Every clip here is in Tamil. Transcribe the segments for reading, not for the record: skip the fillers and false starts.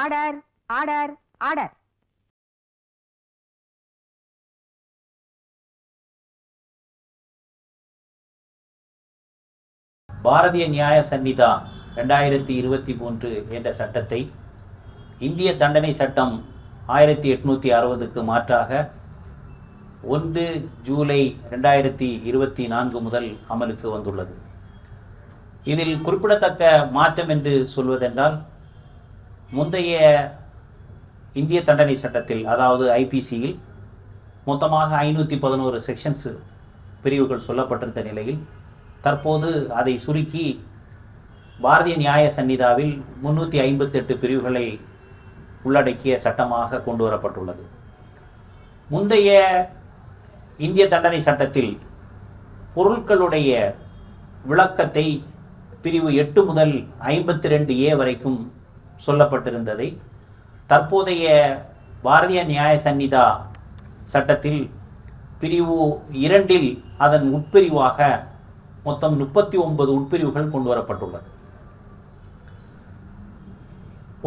Order order order. பாரதிய நியாய சந்நிதா 2023 என்ற சட்டத்தை இந்திய தண்டனை சட்டம் 1860க்கு மாற்றாக 1 ஜூலை 2024 முதல் அமலுக்கு வந்துள்ளது. இதில் குறிப்பிடத்தக்க மாற்றம் என்று சொல்வதென்றால், முந்தைய இந்திய தண்டனை சட்டத்தில், அதாவது ஐபிசியில் மொத்தமாக 511 செக்ஷன்ஸ் பிரிவுகள் சொல்லப்பட்டிருந்த நிலையில் தற்போது அதை சுருக்கி பாரதிய நியாய சந்நிதாவில் 358 பிரிவுகளை உள்ளடக்கிய சட்டமாக கொண்டு வரப்பட்டுள்ளது. முந்தைய இந்திய தண்டனை சட்டத்தில் பொருட்களுடைய விளக்கத்தை பிரிவு 8 முதல் 52A வரைக்கும் சொல்லப்பட்டிருந்ததை தற்போதைய பாரதிய நியாய சந்நிதா சட்டத்தில் பிரிவு 2இல் அதன் உட்பிரிவாக மொத்தம் 39 உட்பிரிவுகள் கொண்டு வரப்பட்டுள்ளது.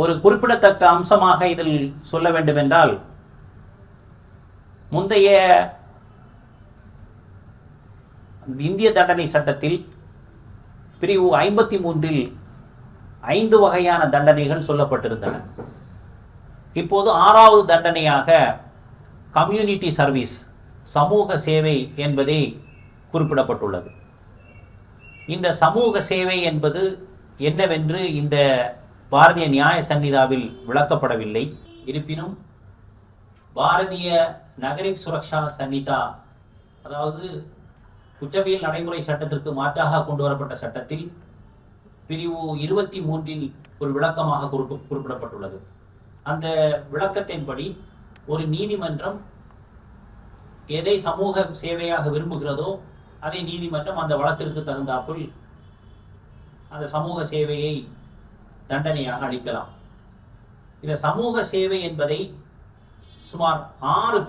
ஒரு குறிப்பிடத்தக்க அம்சமாக இதில் சொல்ல வேண்டுமென்றால், முந்தைய இந்திய தண்டனை சட்டத்தில் பிரிவு 53இல் 5 வகையான தண்டனைகள் சொல்லப்பட்டிருந்தன. இப்போது 6வது தண்டனையாக கம்யூனிட்டி சர்வீஸ், சமூக சேவை என்பதை குறிப்பிடப்பட்டுள்ளது. இந்த சமூக சேவை என்பது என்னவென்று இந்த பாரதிய நியாய சந்நிதாவில் விளக்கப்படவில்லை. இருப்பினும் பாரதிய நகரிக் சுரக்ஷா சந்நிதா, அதாவது குற்றவியல் நடைமுறை சட்டத்திற்கு மாற்றாக கொண்டு வரப்பட்ட சட்டத்தில் பிரிவு 23இல் ஒரு விளக்கமாக குறிப்பிடப்பட்டுள்ளது. அந்த விளக்கத்தின்படி ஒரு நீதிமன்றம் எதை சமூக சேவையாக விரும்புகிறதோ அதை நீதிமன்றம் அந்த வழக்கிற்கு தகுந்தாப்புள் அந்த சமூக சேவையை தண்டனையாக அளிக்கலாம். இந்த சமூக சேவை என்பதை சுமார் 6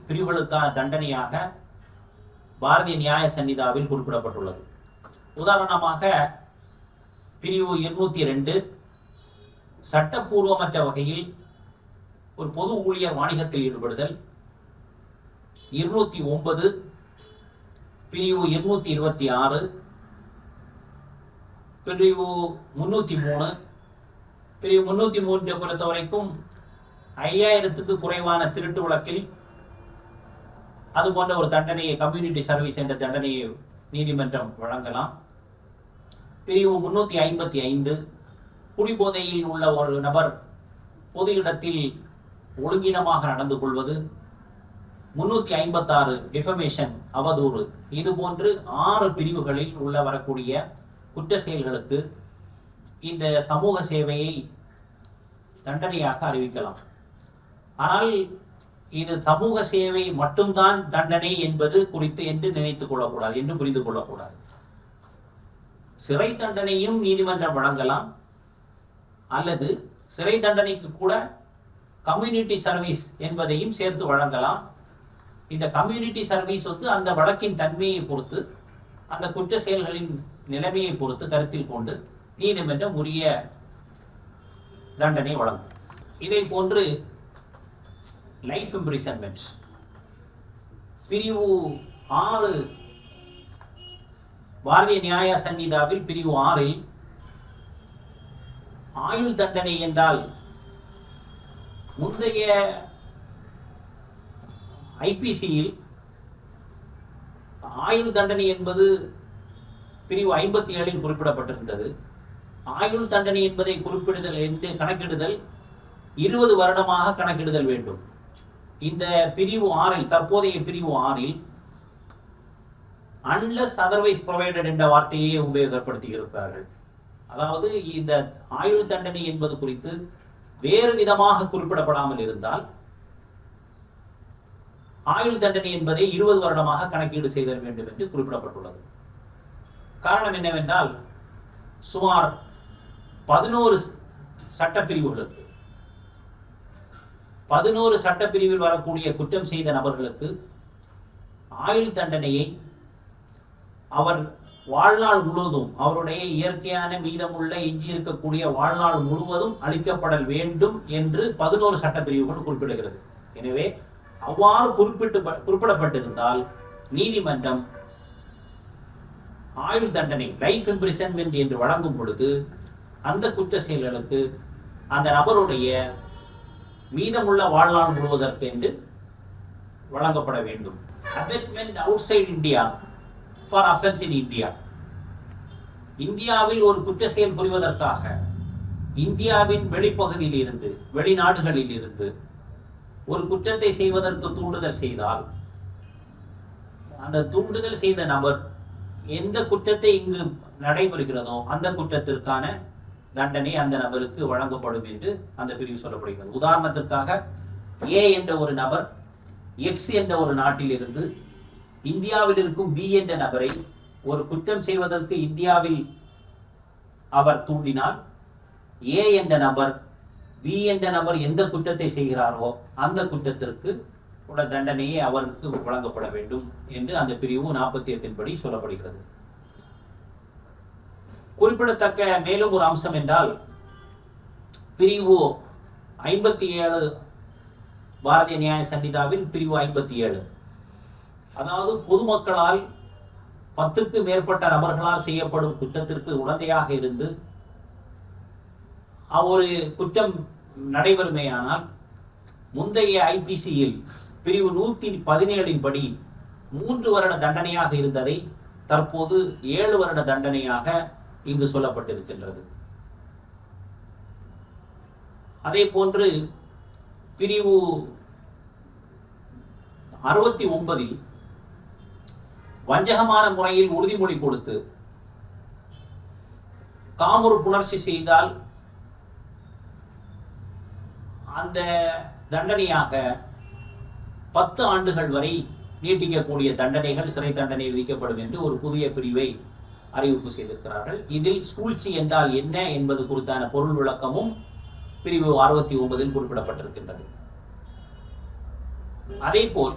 பிரிவுகளுக்கான தண்டனையாக பாரதிய நியாய சந்நிதாவில் குறிப்பிடப்பட்டுள்ளது. உதாரணமாக பிரிவு 202 சட்டப்பூர்வமற்ற வகையில் ஒரு பொது ஊழியர் வாணிகத்தில் ஈடுபடுதல், 209 பிரிவு 226 பிரிவு 303 பிரிவு 303 பொறுத்த வரைக்கும் 5000க்கு குறைவான திருட்டு வழக்கில் அது போன்ற ஒரு தண்டனையை, கம்யூனிட்டி சர்வீஸ் என்ற தண்டனையை நீதிமன்றம் வழங்கலாம். பிரிவு 355 குடிபோதையில் உள்ள ஒரு நபர் பொது இடத்தில் ஒழுங்கீனமாக நடந்து கொள்வது, 356 டிஃபமேஷன், அவதூறு, இது போன்று 6 பிரிவுகளில் உள்ள வரக்கூடிய குற்ற செயல்களுக்கு இந்த சமூக சேவையை தண்டனையாக அறிவிக்கலாம். ஆனால் இது சமூக சேவை மட்டும்தான் தண்டனை என்பது குறித்து என்று நினைத்துக் கொள்ளக்கூடாது, என்று புரிந்து கொள்ளக்கூடாது. சிறை தண்டனையும் நீதிமன்றம் வழங்கலாம், அல்லது சிறை தண்டனைக்கு கூட கம்யூனிட்டி சர்வீஸ் என்பதையும் சேர்த்து வழங்கலாம். இந்த கம்யூனிட்டி சர்வீஸ் அந்த வழக்கின் தன்மையை பொறுத்து, அந்த குற்ற செயல்களின் நிலைமையை பொறுத்து கருத்தில் கொண்டு நீதிமன்றம் உரிய தண்டனை வழங்கும். இதை போன்று லைஃப் இம்ப்ரிசன்மெண்ட் பிரிவு 6 பாரதிய நியாய சந்நிதாவில் பிரிவு 6இல் ஆயுள் தண்டனை என்றால், முந்தைய ஐபிசியில் ஆயுள் தண்டனை என்பது பிரிவு 57இல் குறிப்பிடப்பட்டிருந்தது. ஆயுள் தண்டனை என்பதை குறிப்பிடுதல் என்று கணக்கிடுதல் 20 வருடமாக கணக்கிடுதல் வேண்டும். இந்த பிரிவு 6இல், தற்போதைய பிரிவு 6இல் அன்லெஸ் அதர்வைஸ் ப்ரொவைடட் என்ற வார்த்தையை உபயோகப்படுத்தி இருக்கிறார்கள். அதாவது இந்த ஆயுள் தண்டனை என்பது குறித்து வேறு விதமாக குறிப்பிடப்படாமல் இருந்தால் ஆயுள் தண்டனை என்பதை 20 வருடமாக கணக்கீடு செய்தல் வேண்டும் என்று குறிப்பிடப்பட்டுள்ளது. காரணம் என்னவென்றால், சுமார் 11 சட்டப்பிரிவுகளுக்கு 11 சட்டப்பிரிவில் வரக்கூடிய குற்றம் செய்த நபர்களுக்கு ஆயுள் தண்டனையை அவர் வாழ்நாள் முழுவதும் அவருடைய இயற்கையான மீதமுள்ள எஞ்சி இருக்கக்கூடிய வாழ்நாள் முழுவதும் அளிக்கப்படல் வேண்டும் என்று 11 சட்டப்பிரிவுகள் குறிப்பிடுகிறது. எனவே அவ்வாறு குறிப்பிடப்பட்டிருந்தால் நீதிமன்றம் ஆயுள் தண்டனை லைஃப் இம்ப்ரிசன்மென்ட் என்று வழங்கும் பொழுது அந்த குற்ற செயல்களுக்கு அந்த நபருடைய மீதமுள்ள வாழ்நாள் முழுவதற்கு என்று வழங்கப்பட வேண்டும். Abetment outside India for offence in India. இந்தியாவில் ஒரு குற்ற செயல் புரிவதற்காக இந்தியாவின் வெளிப்பகுதியில் இருந்து வெளிநாடுகளில் இருந்து ஒரு குற்றத்தை செய்வதற்கு தூண்டுதல் செய்தால் அந்த தூண்டுதல் செய்த நபர் எந்த குற்றத்தை இங்கு நடைபெறுகிறதோ அந்த குற்றத்திற்கான தண்டனை அந்த நபருக்கு வழங்கப்படும் என்று அந்த பிரிவு சொல்லப்படுகிறது. உதாரணத்திற்காக ஏ என்ற ஒரு நபர் எக்ஸ் என்ற ஒரு நாட்டில் இருந்து இந்தியாவில் இருக்கும் பி என்ற நபரை ஒரு குற்றம் செய்வதற்கு இந்தியாவில் அவர் தூண்டினால் ஏ என்ற நபர் பி என்ற நபர் எந்த குற்றத்தை செய்கிறாரோ அந்த குற்றத்திற்கு உள்ள தண்டனையை அவருக்கு வழங்கப்பட வேண்டும் என்று அந்த பிரிவு 48 படி சொல்லப்படுகிறது. குறிப்பிடத்தக்க மேலும் ஒரு அம்சம் என்றால் பிரிவு 57 பாரதிய நியாய சங்கீதாவில் பிரிவு 57, அதாவது பொதுமக்களால் 10க்கு மேற்பட்ட நபர்களால் செய்யப்படும் குற்றத்திற்கு உடந்தையாக இருந்து ஒரு குற்றம் நடைபெறுமேயானால் முந்தைய ஐபிசியில் பிரிவு 117 படி 3 வருட தண்டனையாக இருந்ததை தற்போது 7 வருட தண்டனையாக இங்கு சொல்லப்பட்டிருக்கின்றது. அதே போன்று பிரிவு 69 வஞ்சகமான முறையில் உறுதிமொழி கொடுத்து காமுறு புணர்ச்சி செய்தால் அந்த தண்டனையாக 10 ஆண்டுகள் வரை நீட்டிக்கக்கூடிய தண்டனைகள், சிறை தண்டனை விதிக்கப்படும் என்று ஒரு புதிய பிரிவை அறிவிப்பு செய்திருக்கிறார்கள். இதில் சூழ்ச்சி என்றால் என்ன என்பது குறித்தான பொருள் விளக்கமும் பிரிவு 69 குறிப்பிடப்பட்டிருக்கின்றது. அதே போல்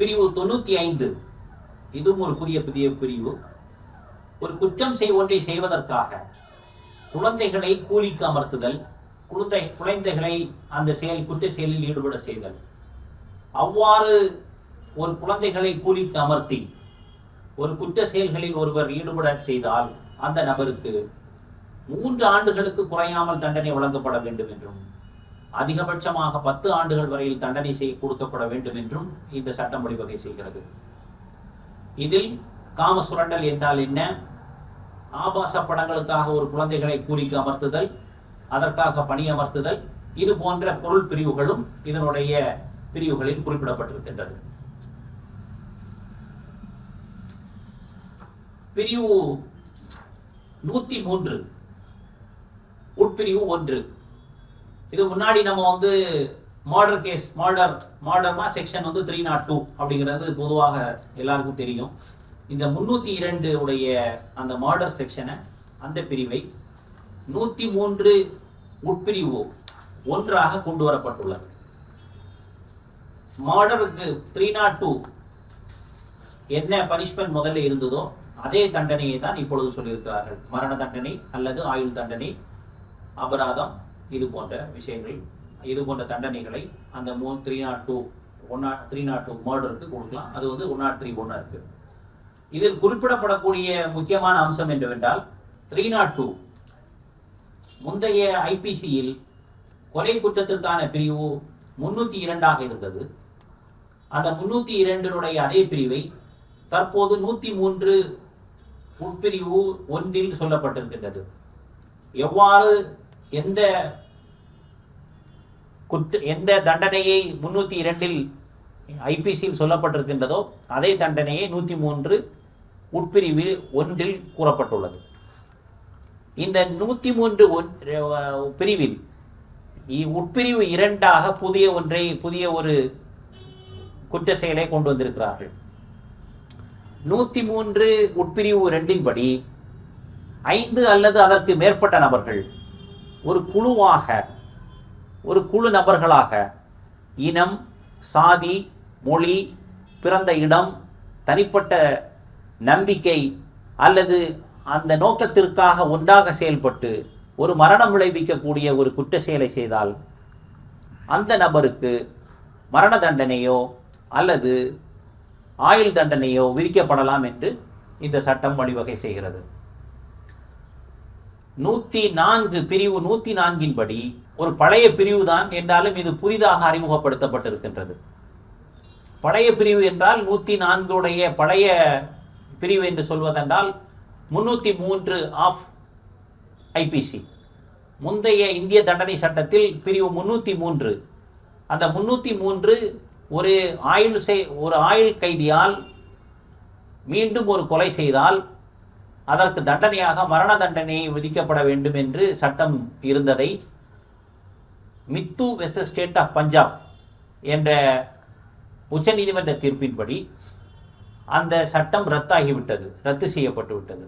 பிரிவு 95 இதுவும் ஒரு புதிய பிரிவு. ஒரு குற்றம் ஒன்றை செய்வதற்காக குழந்தைகளை கூலிக்கு அமர்த்துதல், குழந்தைகளை அந்த குற்ற செயலில் ஈடுபட செய்தல். அவ்வாறு ஒரு குழந்தைகளை கூலிக்கு அமர்த்தி ஒரு குற்ற செயல்களில் ஒருவர் ஈடுபட செய்தால் அந்த நபருக்கு 3 ஆண்டுகளுக்கு குறையாமல் தண்டனை வழங்கப்பட வேண்டும் என்றும் அதிகபட்சமாக 10 ஆண்டுகள் வரையில் தண்டனை கொடுக்கப்பட வேண்டும் என்றும் இந்த சட்டம் வழிவகை செய்கிறது. இதில் காம சுரண்டல் என்றால் என்ன, ஆபாச படங்களுக்காக ஒரு குழந்தைகளை கூலிக்கு அமர்த்துதல், அதற்காக பணியமர்த்துதல், இது போன்ற பொருள் பிரிவுகளும் இதனுடைய பிரிவுகளில் குறிப்பிடப்பட்டிருக்கின்றது. பிரிவு 103 உட்பிரிவு 1. இது முன்னாடி நம்ம மர்டர் கேஸ் மர்டர்னா செக்ஷன் 302 அப்படிங்கிறது பொதுவாக எல்லாருக்கும் தெரியும். இந்த 302 உடைய அந்த மர்டர் செக்ஷனை, அந்த பிரிவை 103 உட்பிரிவு 1 கொண்டு வரப்பட்டுள்ளது. மர்டருக்கு 302 என்ன பனிஷ்மெண்ட் முதல்ல இருந்ததோ அதே தண்டனையை தான் இப்பொழுது சொல்லியிருக்கிறார்கள். மரண தண்டனை அல்லது ஆயுள் தண்டனை, அபராதம், இது போன்ற விஷயங்கள், இது போன்ற தண்டனைகளை அந்த 302 மர்டருக்கு கொடுக்கலாம். அது 103(1) இருக்கு. இதில் குறிப்பிடப்படக்கூடிய முக்கியமான அம்சம் என்னவென்றால் 302 முந்தைய ஐபிசியில் கொலை குற்றத்திற்கான பிரிவு 302 இருந்தது. அந்த 302 அதே பிரிவை தற்போது 103 உட்பிரிவு 1 சொல்லப்பட்டிருக்கின்றது. எவ்வாறு எந்த தண்டனையை 302 ஐபிசியில் சொல்லப்பட்டிருக்கின்றதோ அதே தண்டனையை 103 உட்பிரிவு 1 கூறப்பட்டுள்ளது. இந்த 103 பிரிவில் உட்பிரிவு 2 புதிய ஒரு குற்ற செயலை கொண்டு வந்திருக்கிறார்கள். 103 உட்பிரிவு 2 படி 5 அல்லது அதற்கு மேற்பட்ட நபர்கள் ஒரு குழு நபர்களாக இனம், சாதி, மொழி, பிறந்த இடம், தனிப்பட்ட நம்பிக்கை அல்லது அந்த நோக்கத்திற்காக ஒன்றாக செயல்பட்டு ஒரு மரணம் விளைவிக்கக்கூடிய ஒரு குற்ற செயலை செய்தால் அந்த நபருக்கு மரண தண்டனையோ அல்லது ஆயுள் தண்டனையோ விதிக்கப்படலாம் என்று இந்த சட்டம் வழிவகை செய்கிறது. 104 பிரிவு 104 படி ஒரு பழைய பிரிவு தான் என்றாலும் இது புதிதாக அறிமுகப்படுத்தப்பட்டிருக்கின்றது. பழைய பிரிவு என்றால் 104 பழைய பிரிவு என்று சொல்வதென்றால் 303 ஆஃப் ஐபிசி, முந்தைய இந்திய தண்டனை சட்டத்தில் பிரிவு 303. அந்த 303 ஒரு ஆயுள் கைதியால் மீண்டும் ஒரு கொலை செய்தால் அதற்கு தண்டனையாக மரண தண்டனை விதிக்கப்பட வேண்டும் என்று சட்டம் இருந்ததை Mithu versus state of Punjab என்ற உச்சநீதிமன்ற தீர்ப்பின்படி அந்த சட்டம் ரத்து செய்யப்பட்டு விட்டது.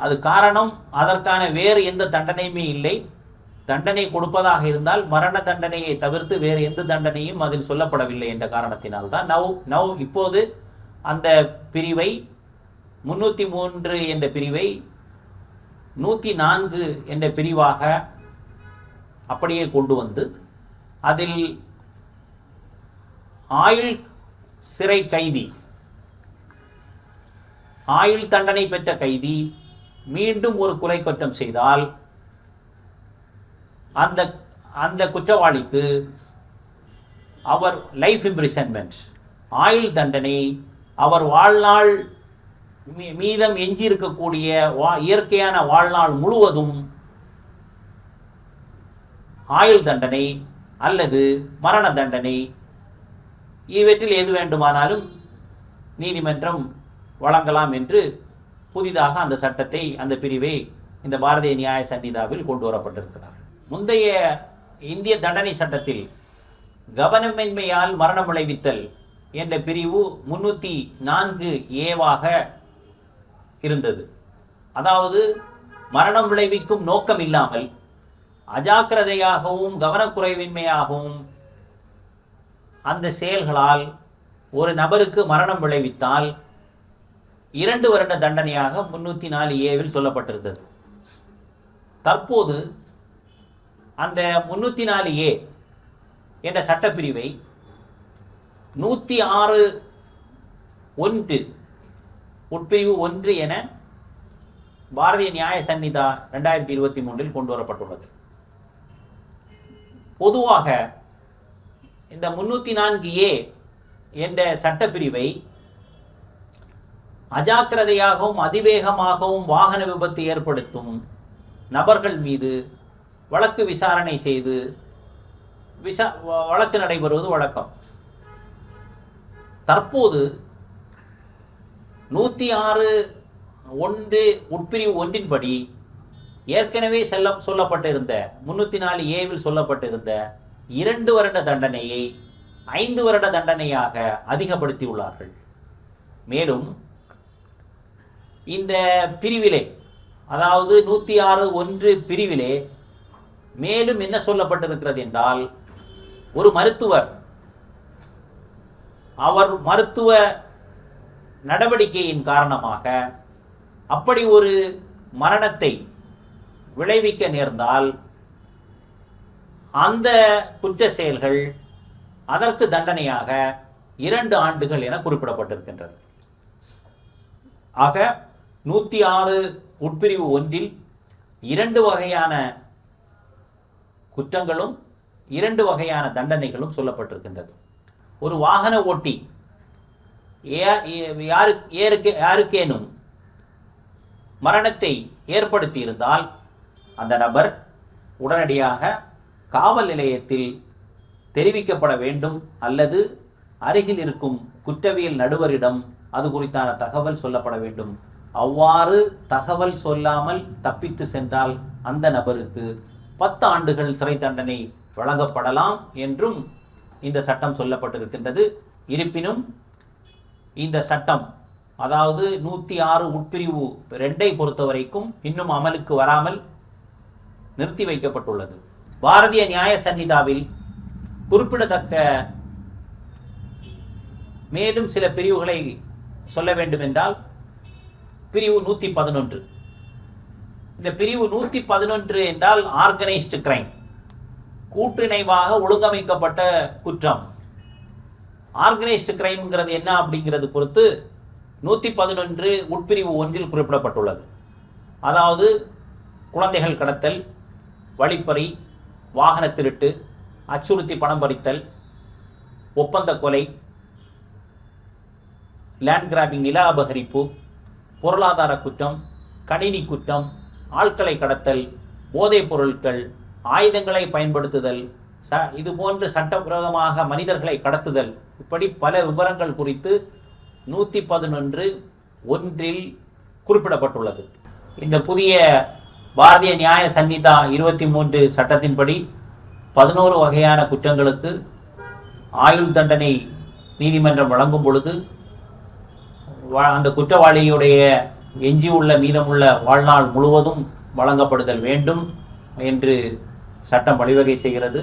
அது காரணம் அதற்கான வேறு எந்த தண்டனையுமே இல்லை. தண்டனை கொடுப்பதாக இருந்தால் மரண தண்டனையை தவிர்த்து வேறு எந்த தண்டனையும் அதில் சொல்லப்படவில்லை என்ற காரணத்தினால்தான் இப்போது அந்த பிரிவை 303 என்ற பிரிவை 104 என்ற பிரிவாக அப்படியே கொண்டு வந்து அதில் ஆயுள் சிறை கைதி, ஆயுள் தண்டனை பெற்ற கைதி மீண்டும் ஒரு கொலை குற்றம் செய்தால் அந்த குற்றவாளிக்கு அவர் லைஃப் இம்ப்ரிசன்மெண்ட், ஆயுள் தண்டனை, அவர் வாழ்நாள் மீதம் எஞ்சி இருக்கக்கூடிய இயற்கையான வாழ்நாள் முழுவதும் ஆயுள் தண்டனை அல்லது மரண தண்டனை இவற்றில் எது வேண்டுமானாலும் நீதிமன்றம் வழங்கலாம் என்று புதிதாக அந்த சட்டத்தை, அந்த பிரிவை இந்த பாரதிய நியாய சந்நிதாவில் கொண்டு வரப்பட்டிருக்கிறார். முந்தைய இந்திய தண்டனை சட்டத்தில் கவனமின்மையால் மரணம் விளைவித்தல் என்ற பிரிவு 304A இருந்தது. அதாவது மரணம் விளைவிக்கும் நோக்கம் இல்லாமல் அஜாக்கிரதையாகவும் கவனக்குறைவின்மையாகவும் அந்த செயல்களால் ஒரு நபருக்கு மரணம் விளைவித்தால் 2 வருட தண்டனையாக 304A சொல்லப்பட்டிருந்தது. தற்போது அந்த 304A என்ற சட்டப்பிரிவை 106(1) உட்பிரிவு 1 என பாரதிய நியாய சந்நிதா 2023 கொண்டு வரப்பட்டுள்ளது. பொதுவாக இந்த 304A என்ற சட்டப்பிரிவை அஜாக்கிரதையாகவும் அதிவேகமாகவும் வாகன விபத்து ஏற்படுத்தும் நபர்கள் மீது வழக்கு விசாரணை செய்து வழக்கு நடைபெறுவது வழக்கம். தற்போது 106(1) உட்பிரிவு 1 படி ஏற்கனவே சொல்லப்பட்டிருந்த 304A சொல்லப்பட்டிருந்த 2 வருட தண்டனையை 5 வருட தண்டனையாக அதிகப்படுத்தியுள்ளார்கள். மேலும் இந்த பிரிவிலே, அதாவது 106(1) பிரிவிலே மேலும் என்ன சொல்லப்பட்டிருக்கிறது என்றால், ஒரு மருத்துவர் அவர் மருத்துவ நடவடிக்கையின் காரணமாக அப்படி ஒரு மரணத்தை விளைவிக்க நேர்ந்தால் அந்த குற்ற செயல்கள் அதற்கு தண்டனையாக 2 ஆண்டுகள் என குறிப்பிடப்பட்டிருக்கின்றது. ஆக 106 உட்பிரிவு 1 2 வகையான குற்றங்களும் 2 வகையான தண்டனைகளும் சொல்லப்பட்டிருக்கின்றது. ஒரு வாகன ஓட்டி யாருக்கேனும் மரணத்தை ஏற்படுத்தி இருந்தால் அந்த நபர் உடனடியாக காவல் நிலையத்தில் தெரிவிக்கப்பட வேண்டும் அல்லது அருகில் இருக்கும் குற்றவியல் நடுவரிடம் அது குறித்தான தகவல் சொல்லப்பட வேண்டும். அவ்வாறு தகவல் சொல்லாமல் தப்பித்து சென்றால் அந்த நபருக்கு 10 ஆண்டுகள் சிறை தண்டனை வழங்கப்படலாம் என்றும் இந்த சட்டம் சொல்லப்பட்டிருக்கின்றது. இருப்பினும் இந்த சட்டம், அதாவது 106 உட்பிரிவு 2 பொறுத்தவரைக்கும் இன்னும் அமலுக்கு வராமல் நிறுத்தி வைக்கப்பட்டுள்ளது. பாரதிய நியாய சந்நிதாவில் குறிப்பிடத்தக்க மேலும் சில பிரிவுகளை சொல்ல வேண்டும் என்றால், பிரிவு 111. இந்த பிரிவு 111 என்றால் ஆர்கனைஸ்டு கிரைம், கூட்டிணைவாக ஒழுங்கமைக்கப்பட்ட குற்றம். ஆர்கனைஸ்டு கிரைம்ங்கிறது என்ன அப்படிங்கிறது பொறுத்து 111 உட்பிரிவு 1 குறிப்பிடப்பட்டுள்ளது. அதாவது குழந்தைகள் கடத்தல், வழிப்பறி, வாகன திருட்டு, அச்சுறுத்தி பணம் பறித்தல், ஒப்பந்த கொலை, லேண்ட் கிராபிங் நில அபகரிப்பு, பொருளாதார குற்றம், கணினி குற்றம், ஆட்களை கடத்தல், போதைப் பொருட்கள், ஆயுதங்களை பயன்படுத்துதல், இது போன்று சட்டவிரோதமாக மனிதர்களை கடத்துதல், இப்படி பல விவரங்கள் குறித்து 111 குறிப்பிடப்பட்டுள்ளது. இந்த புதிய பாரதிய நியாய சன்னிதா 23 சட்டத்தின்படி 11 வகையான குற்றங்களுக்கு ஆயுள் தண்டனை நீதிமன்றம் வழங்கும் பொழுது அந்த குற்றவாளியுடைய எஞ்சியுள்ள மீதமுள்ள வாழ்நாள் முழுவதும் வழங்கப்படுதல் வேண்டும் என்று சட்டம் வழிவகை செய்கிறது.